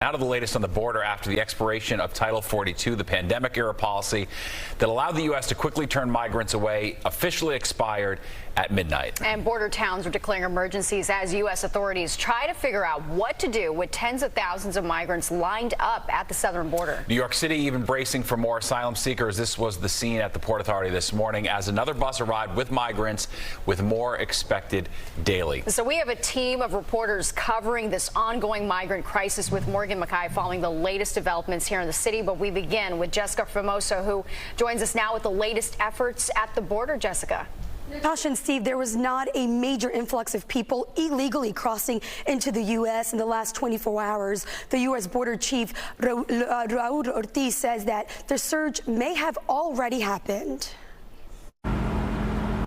Now to the latest on the border after the expiration of Title 42, the pandemic-era policy that allowed the U.S. to quickly turn migrants away, officially expired at midnight. And border towns are declaring emergencies as U.S. authorities try to figure out what to do with tens of thousands of migrants lined up at the southern border. New York City even bracing for more asylum seekers. This was the scene at the Port Authority this morning as another bus arrived with migrants, with more expected daily. So we have a team of reporters covering this ongoing migrant crisis with Morgan Mackay following the latest developments here in the city. But we begin with Jessica Formoso, who joins us now with the latest efforts at the border. Jessica. Tasha and Steve, there was not a major influx of people illegally crossing into the U.S. in the last 24 hours. The U.S. Border Chief Raul Ortiz says that the surge may have already happened.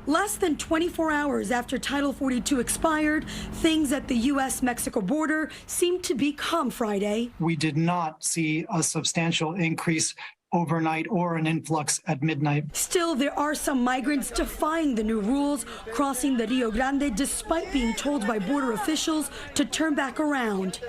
Less than 24 hours after Title 42 expired, things at the U.S.-Mexico border seemed to be calm Friday. We did not see a substantial increase overnight or an influx at midnight. Still, there are some migrants defying the new rules, crossing the Rio Grande despite being told by border officials to turn back around.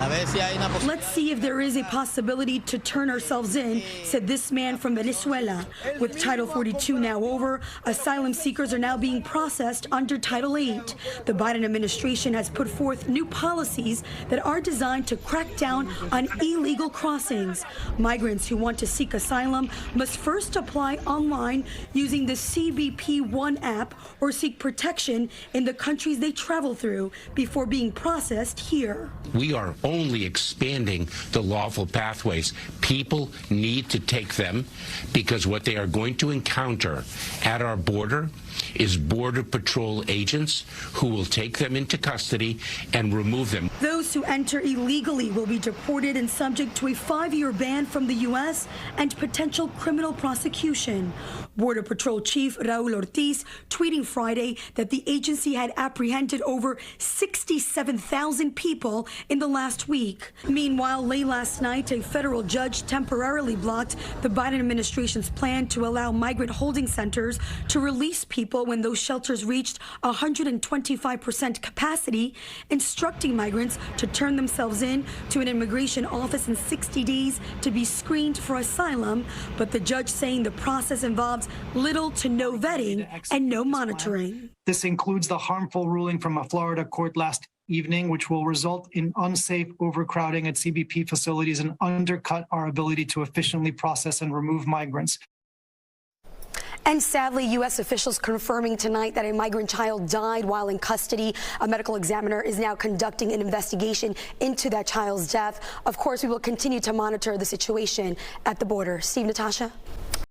Let's see if there is a possibility to turn ourselves in, said this man from Venezuela. With Title 42 now over, asylum seekers are now being processed under Title 8. The Biden administration has put forth new policies that are designed to crack down on illegal crossings. Migrants who want to seek asylum must first apply online using the CBP One app or seek protection in the countries they travel through before being processed here. We are only expanding the lawful pathways. People need to take them because what they are going to encounter at our border is Border Patrol agents who will take them into custody and remove them. Those who enter illegally will be deported and subject to a 5-year ban from the U.S. and potential criminal prosecution. Border Patrol Chief Raul Ortiz tweeting Friday that the agency had apprehended over 67,000 people in the last week. Meanwhile, late last night, a federal judge temporarily blocked the Biden administration's plan to allow migrant holding centers to release people when those shelters reached 125% capacity, instructing migrants to turn themselves in to an immigration office in 60 days to be screened for asylum. But the judge saying the process involves little to no vetting and no monitoring. This includes the harmful ruling from a Florida court last evening, which will result in unsafe overcrowding at CBP facilities and undercut our ability to efficiently process and remove migrants. And sadly, U.S. officials confirming tonight that a migrant child died while in custody. A medical examiner is now conducting an investigation into that child's death. Of course, we will continue to monitor the situation at the border. Steve, Natasha.